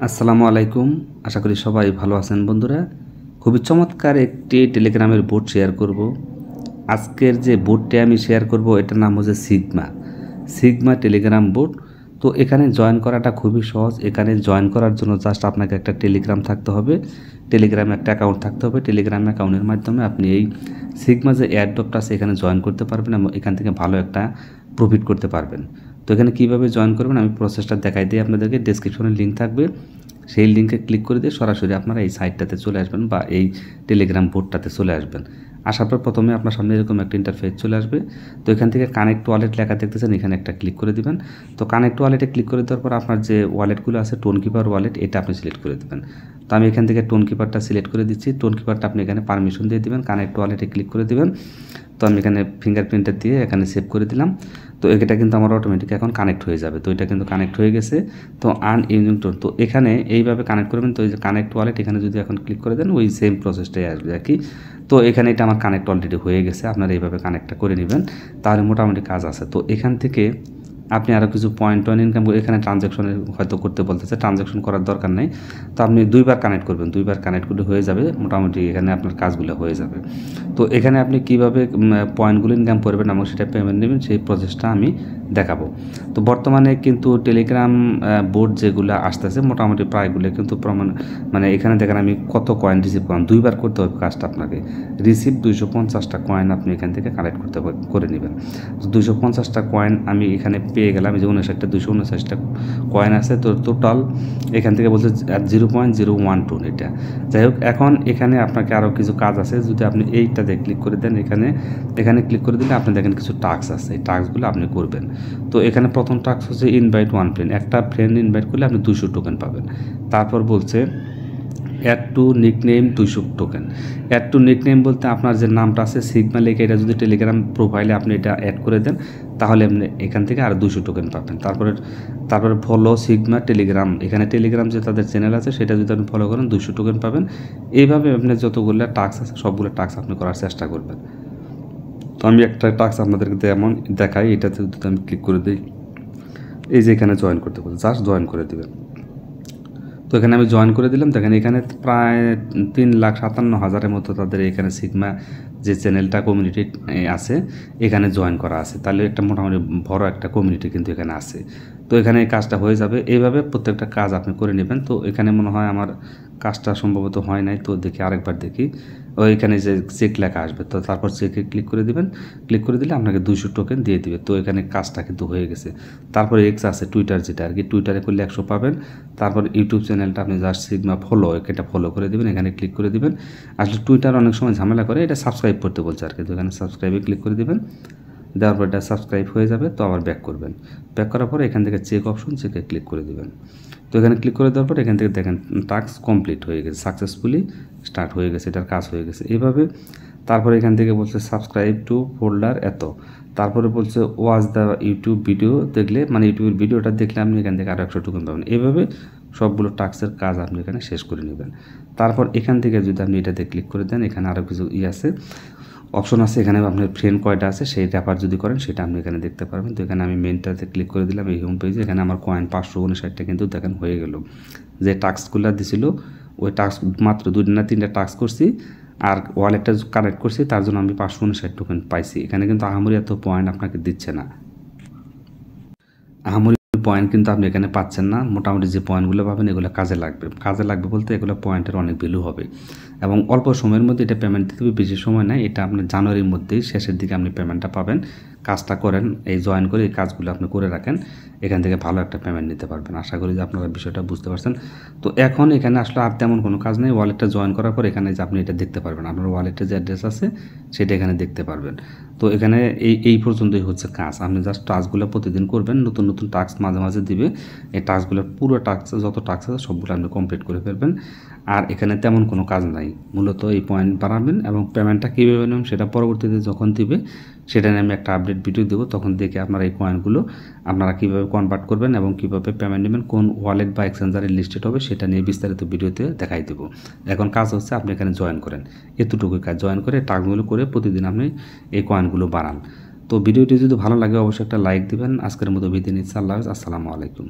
আসসালামু আলাইকুম। আশা করি সবাই ভালো আছেন বন্ধুরা। খুবই চমৎকার একটি টেলিগ্রামের বোট শেয়ার করব। আজকের যে বোটটি আমি শেয়ার করব এটার নাম হচ্ছে সিগমা টেলিগ্রাম বোট। তো এখানে জয়েন করাটা খুবই সহজ। এখানে জয়েন করার জন্য জাস্ট আপনাকে একটা টেলিগ্রাম থাকতে হবে, টেলিগ্রামে একটা অ্যাকাউন্ট থাকতে হবে। টেলিগ্রাম অ্যাকাউন্টের মাধ্যমে আপনি এই সিগমা যে এয়ারড্রপটা আছে এখানে জয়েন করতে পারবেন এবং এখান থেকে ভালো একটা প্রফিট করতে পারবেন। তো এখানে কীভাবে জয়েন করবেন আমি প্রসেসটা দেখাই দিই আপনাদেরকে। ডেসক্রিপশনে লিঙ্ক থাকবে, সেই লিঙ্কে ক্লিক করে দিয়ে সরাসরি আপনারা এই সাইটটাতে চলে আসবেন বা এই টেলিগ্রাম বোটটাতে চলে আসবেন। আসার পর প্রথমে আপনার সামনে এরকম একটা ইন্টারফেস চলে আসবে। তো এখান থেকে কানেক্ট ওয়ালেট লেখা দেখতেছেন, এখানে একটা ক্লিক করে দিবেন। তো কানেক্ট ওয়ালেটে ক্লিক করে দেওয়ার পর আপনার যে ওয়ালেটগুলো আছে টোন কিপার ওয়ালেট, এটা আপনি সিলেক্ট করে দেবেন। তো আমি এখান থেকে টোন কিপারটা সিলেক্ট করে দিচ্ছি। টোন কিপারটা আপনি এখানে পারমিশন দিয়ে দিবেন, কানেক্ট ওয়ালেটে ক্লিক করে দিবেন। তো আমি এখানে ফিঙ্গারপ্রিন্টটা দিয়ে এখানে সেভ করে দিলাম। তো এটা কিন্তু আমার অটোমেটিক এখন কানেক্ট হয়ে যাবে। তো এটা কিন্তু কানেক্ট হয়ে গেছে। তো আর্ন ইউজিং টোন, তো এখানে এইভাবে কানেক্ট করবেন। তো এই যে কানেক্ট ওয়ালেট এখানে যদি এখন ক্লিক করে দেন ওই সেম প্রসেসটাই আসবে আর কি। তো এখানে এটা আমার কানেক্ট অলরেডি হয়ে গেছে। আপনারা এইভাবে কানেক্টটা করে নেবেন, তাহলে মোটামুটি কাজ আছে। তো এখান থেকে আপনি আরও কিছু পয়েন্ট ইনকাম করে এখানে ট্রানজ্যাকশনের হয়তো করতে বলতেছে, ট্রানজ্যাকশন করার দরকার নেই। তো আপনি দুইবার কানেক্ট করবেন, দুইবার কানেক্ট করলে হয়ে যাবে, মোটামুটি এখানে আপনার কাজগুলো হয়ে যাবে। তো এখানে আপনি কীভাবে পয়েন্টগুলো ইনকাম করবেন এবং সেটা পেমেন্ট নেবেন সেই প্রসেসটা আমি দেখাবো। তো বর্তমানে কিন্তু টেলিগ্রাম বোর্ড যেগুলো আসতেছে মোটামুটি প্রায়গুলো কিন্তু মানে এখানে দেখেন আমি কত কয়েন রিসিভ করলাম। দুইবার করতে হবে কাজটা আপনাকে। রিসিভ 250টা কয়েন আপনি এখান থেকে কালেক্ট করে নেবেন। তো 250টা কয়েন আমি এখানে পেয়ে গেলাম। যে 259টা কয়েন আছে। তো টোটাল এখান থেকে বলছে 0.012 এটা। যাই হোক, এখন এখানে আপনাকে আরও কিছু কাজ আছে। যদি আপনি এইটাতে ক্লিক করে দেন, এখানে ক্লিক করে দিলে আপনি দেখেন কিছু টাস্ক আছে, এই টাস্কগুলো আপনি করবেন। তো এখানে প্রথম টাস্ক হচ্ছে ইনভাইট ওয়ান ফ্রেন্ড, একটা ফ্রেন্ড ইনভাইট করলে আপনি 200 টোকেন পাবেন। তারপর বলছে add to nickname 200 token. Add to nickname বলতে আপনার যে নামটা আছে সিগমা লেখে, এটা যদি টেলিগ্রাম প্রোফাইলে আপনি এটা অ্যাড করে দেন তাহলে আপনি এখান থেকে আরও 200 টোকেন পাবেন। তারপরে ফলো সিগমা টেলিগ্রাম, এখানে টেলিগ্রাম যে তাদের চ্যানেল আছে সেটা যদি আপনি ফলো করেন 200 টোকেন পাবেন। এইভাবে আপনি যতগুলো টাস্ক আছে সবগুলো টাস্ক আপনি করার চেষ্টা করবেন। তো আমি একটা টাস্ক আপনাদেরকে যেমন দেখাই, এটাতে যদি আমি ক্লিক করে দিই, এই যে এখানে জয়েন করতে বলছে, জাস্ট জয়েন করে দেবেন। তো এখানে আমি জয়েন করে দিলাম। দেখেন এখানে প্রায় 3,57,000-এর মতো তাদের এখানে সিগমা যে চ্যানেলটা কমিউনিটি আছে এখানে জয়েন করা আছে। তাহলে একটা মোটামুটি বড় একটা কমিউনিটি কিন্তু এখানে আছে। তো এখানে এই কাজটা হয়ে যাবে। এইভাবে প্রত্যেকটা কাজ আপনি করে নেবেন। তো এখানে মনে হয় আমার কাজটা সম্ভবত হয় নাই, তো দেখি আরেকবার দেখি। ওইখানে যে চেক লেখা আসবে, তো তারপর চেকে ক্লিক করে দিবেন। ক্লিক করে দিলে আপনাকে 200 টোকেন দিয়ে দিবে। তো এখানে কাজটা কিন্তু হয়ে গেছে। তারপরে এক্স আছে টুইটার, যেটা আর কি টুইটারে করলে 100 পাবেন। তারপর ইউটিউব চ্যানেলটা আপনি জাস্ট সিগমা ফলো, এটা ফলো করে দেবেন, এখানে ক্লিক করে দিবেন। আসলে টুইটার অনেক সময় ঝামেলা করে, এটা সাবস্ক্রাইব করতে বলছে আর কি। তো এখানে সাবস্ক্রাইবে ক্লিক করে দিবেন। দেওয়ার পর এটা সাবস্ক্রাইব হয়ে যাবে। তো আবার ব্যাক করবেন। ব্যাক করার পর এখান থেকে চেক অপশন, চেকে ক্লিক করে দেবেন। তো এখানে ক্লিক করে দেওয়ার পর এখান থেকে দেখেন টাস্ক কমপ্লিট হয়ে গেছে, সাকসেসফুলি স্টার্ট হয়ে গেছে, এটার কাজ হয়ে গেছে। এইভাবে তারপরে এখান থেকে বলছে সাবস্ক্রাইব টু ফোল্ডার এত, তারপরে বলছে ওয়াচ দ্য ইউটিউব ভিডিও দেখলে, মানে ইউটিউবের ভিডিওটা দেখলে আপনি এখান থেকে আরও 100 টোকেন পাবেন। এইভাবে সবগুলো টাস্কের কাজ আপনি এখানে শেষ করে নেবেন। তারপর এখান থেকে যদি আপনি এটাতে ক্লিক করে দেন, এখানে আরও কিছু আছে, অপশন আছে। এখানে আপনার ফ্রেন্ড কয়টা আছে সেই ব্যাপার যদি করেন সেটা আপনি এখানে দেখতে পারবেন। তো এখানে আমি মেনটাতে ক্লিক করে দিলাম, এই হোম পেজে। এখানে আমার কয়েন 559টা কিন্তু দেখেন হয়ে গেল। যে টাস্কগুলো দিছিল ওই টাস্ক মাত্র 2 না 3টা টাস্ক করছি আর ওয়ালেটটা কানেক্ট করছি, তার জন্য আমি 559 টোকেন পাইছি। এখানে কিন্তু আহামরি এত পয়েন্ট আপনাকে দিচ্ছে না, আহামরি পয়েন্ট কিন্তু আপনি এখানে পাচ্ছেন না। মোটামুটি যে পয়েন্টগুলো পাবেন এগুলো কাজে লাগবে বলতে এগুলো পয়েন্টের অনেক ভ্যালু হবে এবং অল্প সময়ের মধ্যে এটা পেমেন্ট দিতে হবে, বেশি সময় নেয়। এটা আপনার জানুয়ারির মধ্যেই শেষের দিকে আপনি পেমেন্টটা পাবেন। কাজটা করেন, এই জয়েন করে এই কাজগুলো আপনি করে রাখেন, এখান থেকে ভালো একটা পেমেন্ট নিতে পারবেন। আশা করি যে আপনারা বিষয়টা বুঝতে পারছেন। তো এখন এখানে আসলে আর তেমন কোনো কাজ নেই। ওয়ালেটটা জয়েন করার পর এখানে যে আপনি এটা দেখতে পারবেন, আপনার ওয়ালেটের যে অ্যাড্রেস আছে সেটা এখানে দেখতে পারবেন। তো এখানে এই পর্যন্তই হচ্ছে কাজ। আপনি জাস্ট টাস্কগুলো প্রতিদিন করবেন, নতুন নতুন টাস্ক মাঝে মাঝে দিবে। এই টাস্কগুলোর পুরো টাস্ক যত টাস্ক আছে সবগুলো আপনি কমপ্লিট করে ফেলবেন। আর এখানে তেমন কোনো কাজ নাই, মূলত এই পয়েন্ট বাড়াবেন এবং পেমেন্টটা কীভাবে নেবেন সেটা পরবর্তীতে যখন দিবে সেটা নিয়ে আমি একটা আপডেট ভিডিও দেবো। তখন দেখে আপনারা এই কয়েনগুলো আপনারা কীভাবে কনভার্ট করবেন এবং কীভাবে পেমেন্ট নেবেন, কোন ওয়ালেট বা এক্সচেঞ্জারে লিস্টেড হবে সেটা নিয়ে বিস্তারিত ভিডিওতে দেখাই দেবো। এখন কাজ হচ্ছে আপনি এখানে জয়েন করেন, এতটুকুই কাজ। জয়েন করে টাস্কগুলো করে প্রতিদিন আপনি এই কয়েনগুলো বাড়ান। তো ভিডিওটি যদি ভালো লাগে অবশ্যই একটা লাইক দিবেন। আজকের মতো বিদায় নিচ্ছি। আল্লাহ হাফেজ। আসসালামু আলাইকুম।